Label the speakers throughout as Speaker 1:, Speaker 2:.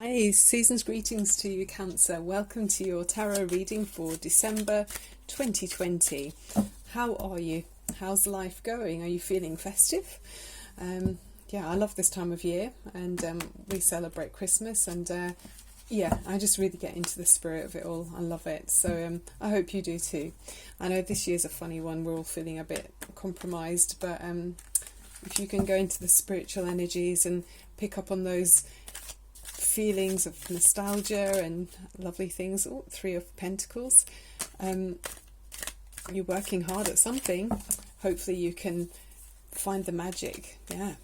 Speaker 1: Hi, season's greetings to you, Cancer. Welcome to your tarot reading for December 2020. How are you? How's life going? Are you feeling festive? Yeah, I love this time of year, and we celebrate Christmas, and yeah, I just really get into the spirit of it all. I love it. So I hope you do too. I know this year's a funny one. We're all feeling a bit compromised, but if you can go into the spiritual energies and pick up on those feelings of nostalgia and lovely things. Oh, Three of Pentacles. You're working hard at something. Hopefully you can find the magic. Yeah.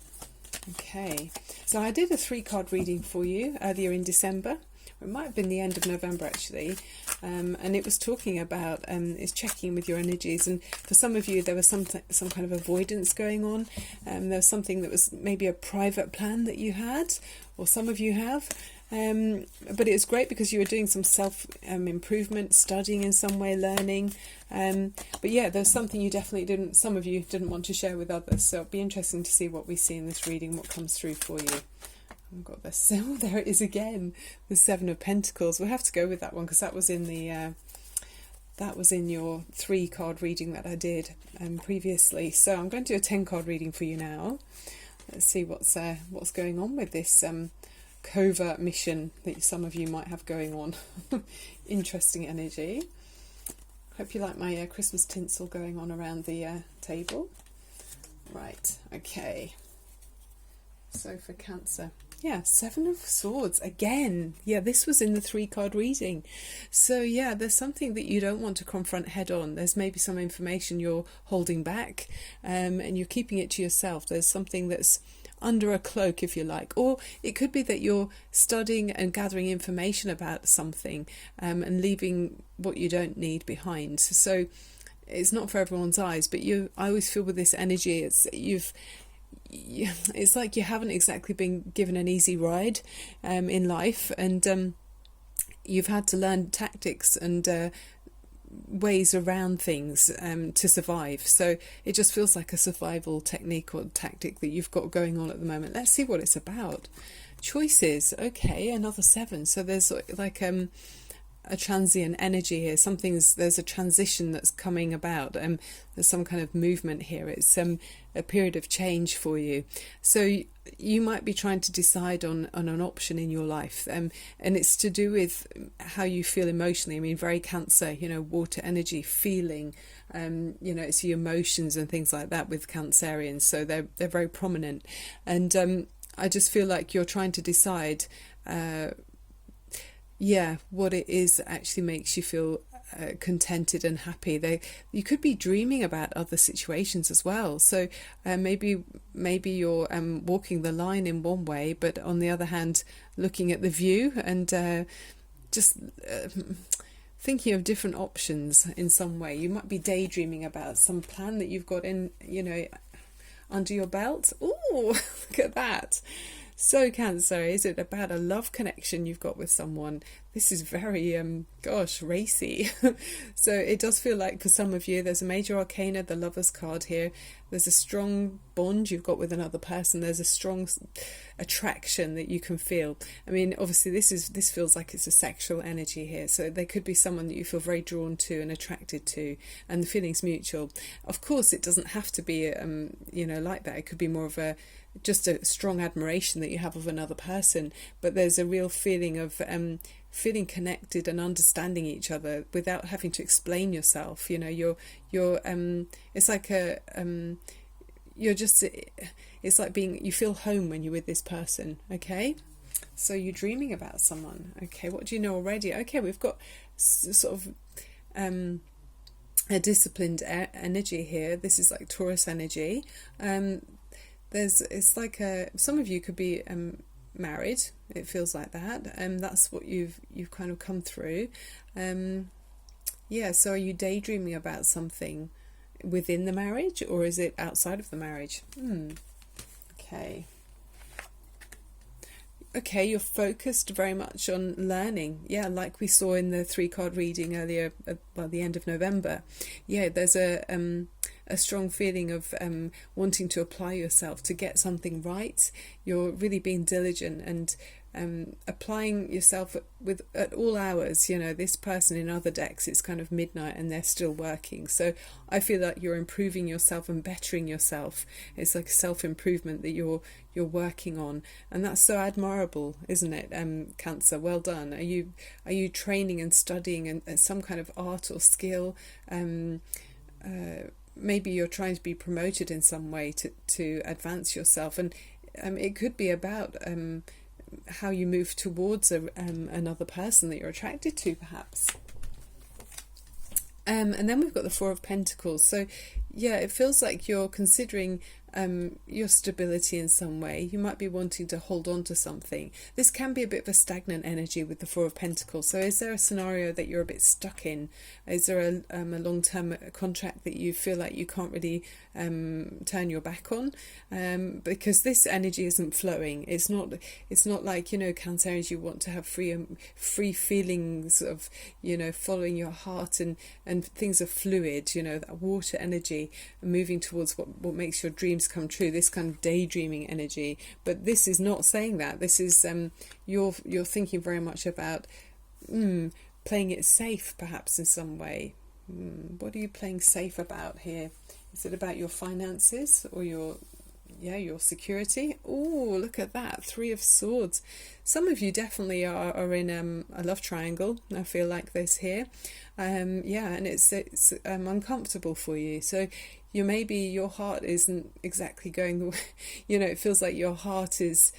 Speaker 1: Okay. So I did a 3-card reading for you earlier in December. It might have been the end of November actually, and it was talking about it's checking with your energies, and for some of you there was some kind of avoidance going on. There was something that was maybe a private plan that you had, or some of you have, but it was great because you were doing some self improvement, studying in some way, learning, but yeah, there's something you definitely some of you didn't want to share with others, so it'll be interesting to see what we see in this reading, what comes through for you. I've got this. Oh, there it is again. The 7 of Pentacles. We'll have to go with that one because that was in the that was in your 3-card reading that I did previously. So I'm going to do a 10-card reading for you now. Let's see what's going on with this covert mission that some of you might have going on. Interesting energy. Hope you like my Christmas tinsel going on around the table. Right. Okay. So for Cancer. Yeah, 7 of Swords again. Yeah, this was in the 3-card reading. So yeah, there's something that you don't want to confront head on. There's maybe some information you're holding back, and you're keeping it to yourself. There's something that's under a cloak, if you like, or it could be that you're studying and gathering information about something, and leaving what you don't need behind. So it's not for everyone's eyes, but I always feel with this energy, it's like you haven't exactly been given an easy ride in life, and you've had to learn tactics and ways around things to survive. So it just feels like a survival technique or tactic that you've got going on at the moment. Let's see what it's about. Choices. Okay, another 7. So there's like a transient energy here. There's a transition that's coming about. There's some kind of movement here. It's a period of change for you. So you might be trying to decide on an option in your life, and it's to do with how you feel emotionally. I mean, very Cancer, water energy, feeling, it's the emotions and things like that with Cancerians. So they're very prominent, and I just feel like you're trying to decide what it is that actually makes you feel contented and happy. You could be dreaming about other situations as well. So maybe you're walking the line in one way, but on the other hand, looking at the view and just thinking of different options in some way. You might be daydreaming about some plan that you've got in, under your belt. Ooh, look at that. So Cancer, is it about a love connection you've got with someone? This is very, racy. So it does feel like for some of you, there's a major arcana, the Lover's card here. There's a strong bond you've got with another person. There's a strong attraction that you can feel. I mean, obviously this feels like it's a sexual energy here. So there could be someone that you feel very drawn to and attracted to, and the feeling's mutual. Of course, it doesn't have to be, like that. It could be more of just a strong admiration that you have of another person, but there's a real feeling of feeling connected and understanding each other without having to explain yourself. It's like it's like you feel home when you're with this person. Okay, so you're dreaming about someone. Okay, what do you know already? Okay, we've got sort of a disciplined energy here. This is like Taurus energy. It's like some of you could be married. It feels like that, and that's what you've kind of come through. So are you daydreaming about something within the marriage, or is it outside of the marriage? Okay, you're focused very much on learning. Yeah, like we saw in the 3-card reading earlier, the end of November. Yeah, there's a strong feeling of wanting to apply yourself to get something right. You're really being diligent and applying yourself at all hours. You know, this person in other decks, it's kind of midnight and they're still working. So I feel like you're improving yourself and bettering yourself. It's like self-improvement that you're working on, and that's so admirable, isn't it? Cancer, well done. Are you training and studying and some kind of art or skill? Maybe you're trying to be promoted in some way to advance yourself, and it could be about how you move towards another person that you're attracted to, perhaps. And then we've got the Four of Pentacles. So yeah, it feels like you're considering your stability in some way. You might be wanting to hold on to something. This can be a bit of a stagnant energy with the Four of Pentacles. So is there a scenario that you're a bit stuck in? Is there a long-term contract that you feel like you can't really turn your back on? Because this energy isn't flowing. It's not like, you know, Cancerians, you want to have free feelings of, you know, following your heart, and things are fluid, you know, that water energy, moving towards what makes your dreams come true, this kind of daydreaming energy. But this is not saying that. This is you're thinking very much about playing it safe, perhaps, in some way. What are you playing safe about here? Is it about your finances or your security? Oh, look at that, Three of Swords. Some of you definitely are in a love triangle. I feel like this here. And it's uncomfortable for you. So maybe your heart isn't exactly going the way, you know, it feels like your heart is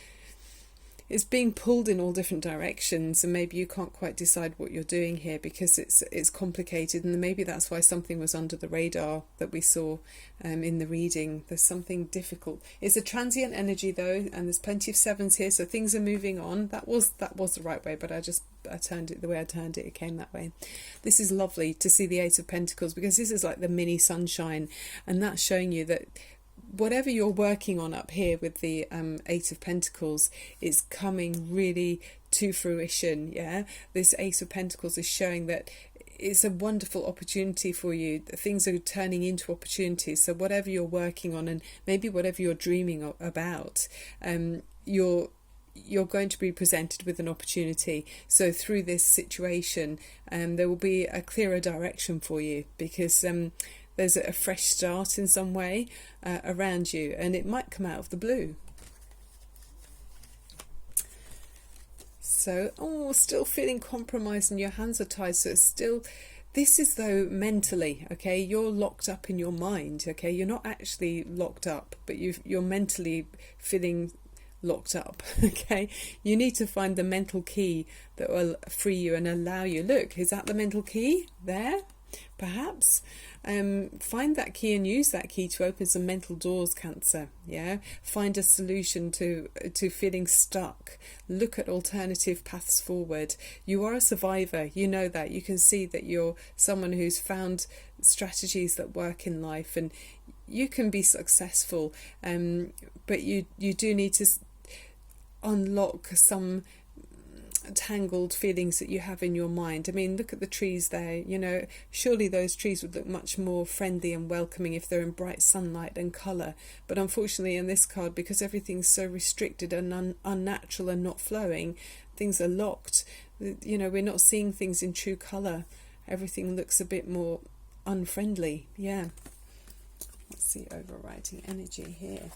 Speaker 1: being pulled in all different directions, and maybe you can't quite decide what you're doing here because it's complicated, and maybe that's why something was under the radar that we saw in the reading. There's something difficult. It's a transient energy though, and there's plenty of sevens here, so things are moving on. That was the right way, but I turned it the way I turned it. It came that way. This is lovely to see the Eight of Pentacles, because this is like the mini sunshine, and that's showing you that whatever you're working on up here with the Eight of Pentacles is coming really to fruition. Yeah, this Ace of Pentacles is showing that it's a wonderful opportunity for you. Things are turning into opportunities. So whatever you're working on, and maybe whatever you're dreaming about, you're going to be presented with an opportunity. So through this situation, there will be a clearer direction for you, because there's a fresh start in some way around you, and it might come out of the blue. So, still feeling compromised and your hands are tied. So it's still, this is though mentally, okay, you're locked up in your mind, okay, you're not actually locked up, but you're mentally feeling locked up, okay. You need to find the mental key that will free you and allow you. Look, is that the mental key there? Perhaps find that key and use that key to open some mental doors, Cancer. Yeah, find a solution to feeling stuck. Look at alternative paths forward. You are a survivor, you know that. You can see that you're someone who's found strategies that work in life, and you can be successful, but you do need to unlock some tangled feelings that you have in your mind. I mean, look at the trees there, you know, surely those trees would look much more friendly and welcoming if they're in bright sunlight and colour, but unfortunately in this card, because everything's so restricted and unnatural and not flowing, things are locked. You know, we're not seeing things in true colour. Everything looks a bit more unfriendly. Yeah, let's see, overriding energy here.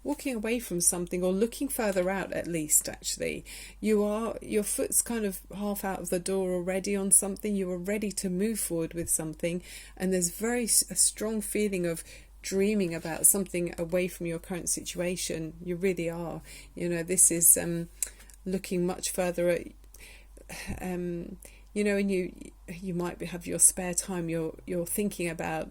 Speaker 1: Walking away from something, or looking further out, at least. Actually, your foot's kind of half out of the door already on something. You are ready to move forward with something, and there's a strong feeling of dreaming about something away from your current situation. You really are. You know, this is looking much further at. You know, and you might have your spare time. You're thinking about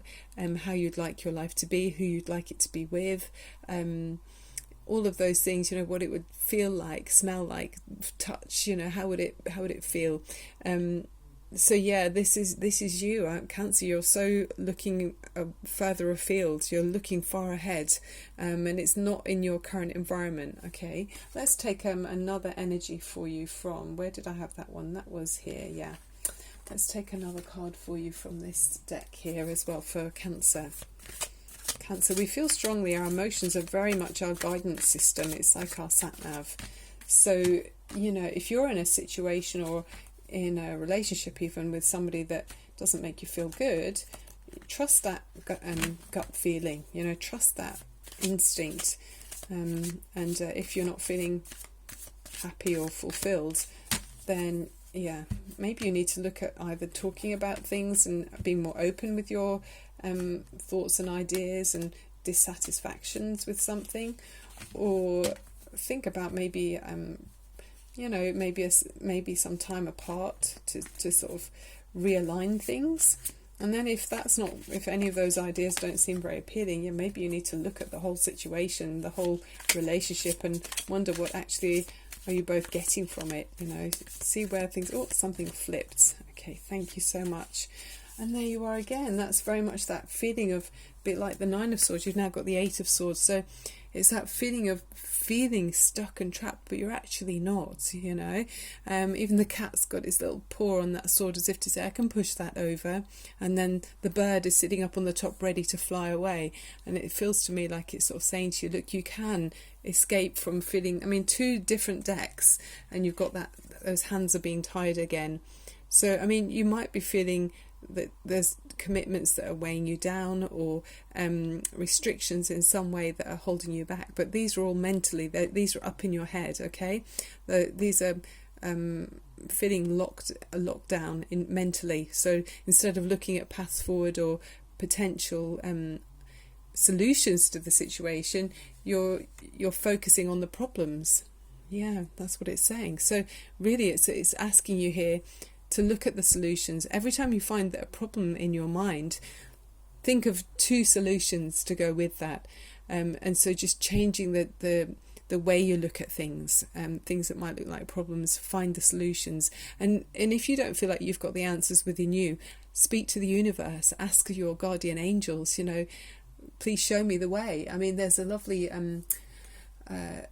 Speaker 1: how you'd like your life to be, who you'd like it to be with, all of those things. You know, what it would feel like, smell like, touch. You know, how would it feel? So yeah, this is you, Cancer. You're so looking further afield. You're looking far ahead, and it's not in your current environment. Okay, let's take another energy for you from, where did I have that one? That was here. Yeah, let's take another card for you from this deck here as well for Cancer. Cancer, we feel strongly. Our emotions are very much our guidance system. It's like our sat nav. So, you know, if you're in a situation or in a relationship even with somebody that doesn't make you feel good, trust that gut feeling, you know, trust that instinct. And if you're not feeling happy or fulfilled, then yeah, maybe you need to look at either talking about things and being more open with your thoughts and ideas and dissatisfactions with something, or think about maybe you know, maybe some time apart to sort of realign things. And then if any of those ideas don't seem very appealing, yeah, maybe you need to look at the whole situation, the whole relationship, and wonder what actually are you both getting from it, you know, see where things, something flipped. Okay, thank you so much. And there you are again. That's very much that feeling of, a bit like the Nine of Swords, you've now got the Eight of Swords. So it's that feeling of feeling stuck and trapped, but you're actually not, you know. Even the cat's got its little paw on that sword as if to say, I can push that over. And then the bird is sitting up on the top ready to fly away. And it feels to me like it's sort of saying to you, look, you can escape from feeling, I mean, 2 different decks, and you've got that, those hands are being tied again. So, I mean, you might be feeling that there's commitments that are weighing you down, or restrictions in some way that are holding you back, but these are all mentally, these are up in your head, okay? These are feeling locked down in mentally. So instead of looking at paths forward or potential solutions to the situation, you're focusing on the problems. Yeah, that's what it's saying. So really it's asking you here to look at the solutions. Every time you find that a problem in your mind, think of 2 solutions to go with that. And so just changing the way you look at things, things that might look like problems, find the solutions. And if you don't feel like you've got the answers within you, speak to the universe, ask your guardian angels, you know, please show me the way. I mean, there's a lovely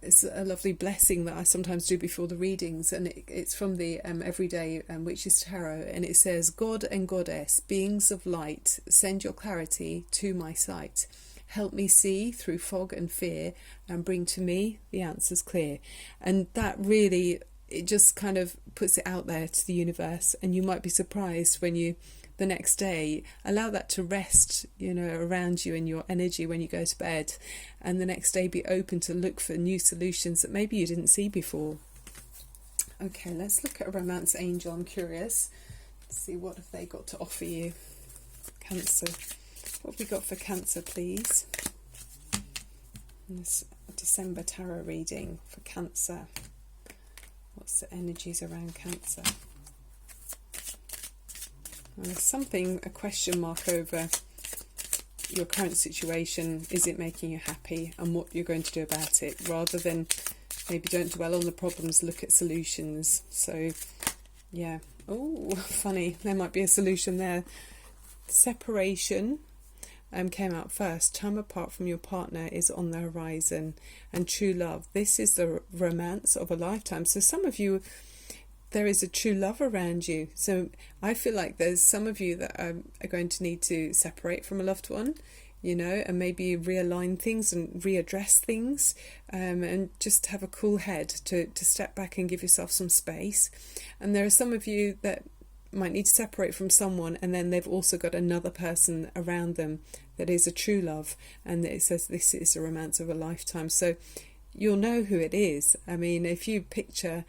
Speaker 1: it's a lovely blessing that I sometimes do before the readings, and it's from the Everyday Witches Tarot, and it says, God and Goddess, beings of light, send your clarity to my sight. Help me see through fog and fear, and bring to me the answers clear. And that really, it just kind of puts it out there to the universe, and you might be surprised when you, the next day, allow that to rest, you know, around you in your energy when you go to bed, and the next day be open to look for new solutions that maybe you didn't see before. Okay, let's look at a romance angel. I'm curious. Let's see, what have they got to offer you? Cancer. What have we got for Cancer, please? This December tarot reading for Cancer. What's the energies around Cancer? There's something, a question mark over your current situation. Is it making you happy, and what you're going to do about it, rather than maybe don't dwell on the problems, look at solutions. So yeah, oh funny, there might be a solution there. Separation came out first. Time apart from your partner is on the horizon, and true love, this is the romance of a lifetime. So some of you, there is a true love around you. So I feel like there's some of you that are going to need to separate from a loved one, you know, and maybe realign things and readdress things, and just have a cool head to step back and give yourself some space. And there are some of you that might need to separate from someone, and then they've also got another person around them that is a true love, and it says this is a romance of a lifetime. So you'll know who it is. I mean, if you picture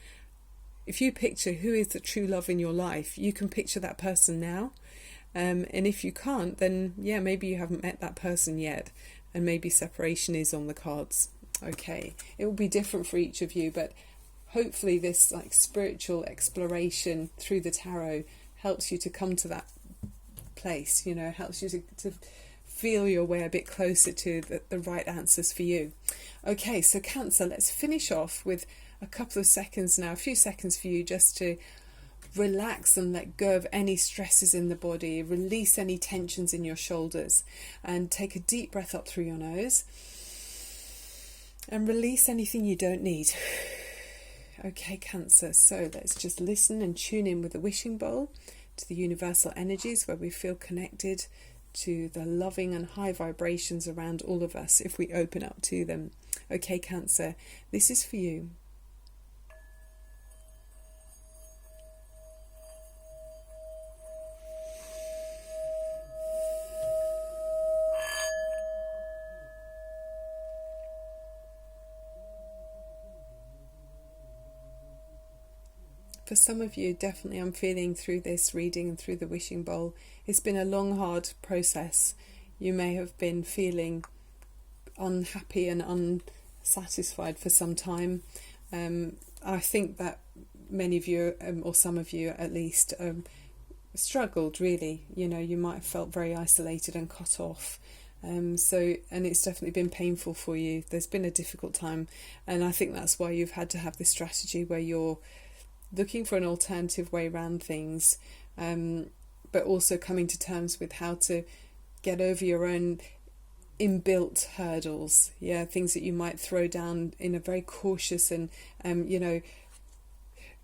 Speaker 1: who is the true love in your life, you can picture that person now. And if you can't, then yeah, maybe you haven't met that person yet, and maybe separation is on the cards. Okay, it will be different for each of you, but hopefully this like spiritual exploration through the tarot helps you to come to that place, you know, helps you to feel your way a bit closer to the right answers for you. Okay, so Cancer, let's finish off with a couple of seconds now, a few seconds for you just to relax and let go of any stresses in the body, release any tensions in your shoulders, and take a deep breath up through your nose and release anything you don't need. Okay, Cancer, so let's just listen and tune in with the wishing bowl to the universal energies where we feel connected to the loving and high vibrations around all of us if we open up to them. Okay, Cancer, this is for you. for some of you, definitely I'm feeling through this reading and through the wishing bowl, it's been a long, hard process. You may have been feeling unhappy and unsatisfied for some time. I think that many of you, or some of you at least, struggled really. You might have felt very isolated and cut off. And it's definitely been painful for you. There's been a difficult time, and I think that's why you've had to have this strategy where you're looking for an alternative way around things, but also coming to terms with how to get over your own inbuilt hurdles, things that you might throw down in a very cautious and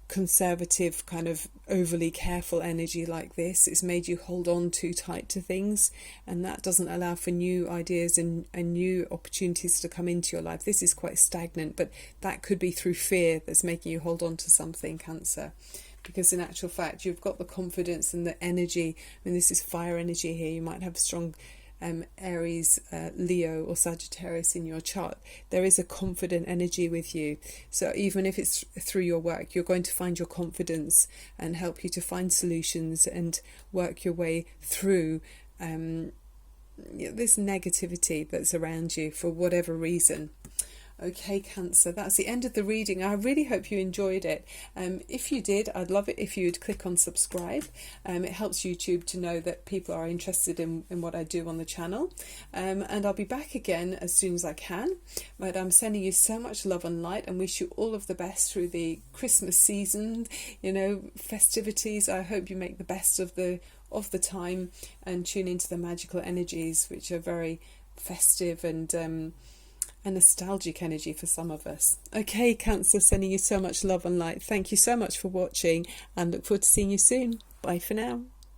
Speaker 1: conservative, kind of overly careful energy like this. It's made you hold on too tight to things, and that doesn't allow for new ideas and new opportunities to come into your life. This is quite stagnant, but that could be through fear that's making you hold on to something, Cancer. Because in actual fact, you've got the confidence and the energy. This is fire energy here. You might have strong Aries, Leo or Sagittarius in your chart. There is a confident energy with you. So even if it's through your work, you're going to find your confidence and help you to find solutions and work your way through this negativity that's around you for whatever reason. Okay, Cancer, that's the end of the reading. I really hope you enjoyed it. If you did, I'd love it if you'd click on subscribe. It helps YouTube to know that people are interested in what I do on the channel. And I'll be back again as soon as I can. But I'm sending you so much love and light and wish you all of the best through the Christmas season, festivities. I hope you make the best of the time and tune into the magical energies, which are very festive and a nostalgic energy for some of us. Okay, Cancer, sending you so much love and light. Thank you so much for watching and look forward to seeing you soon. Bye for now.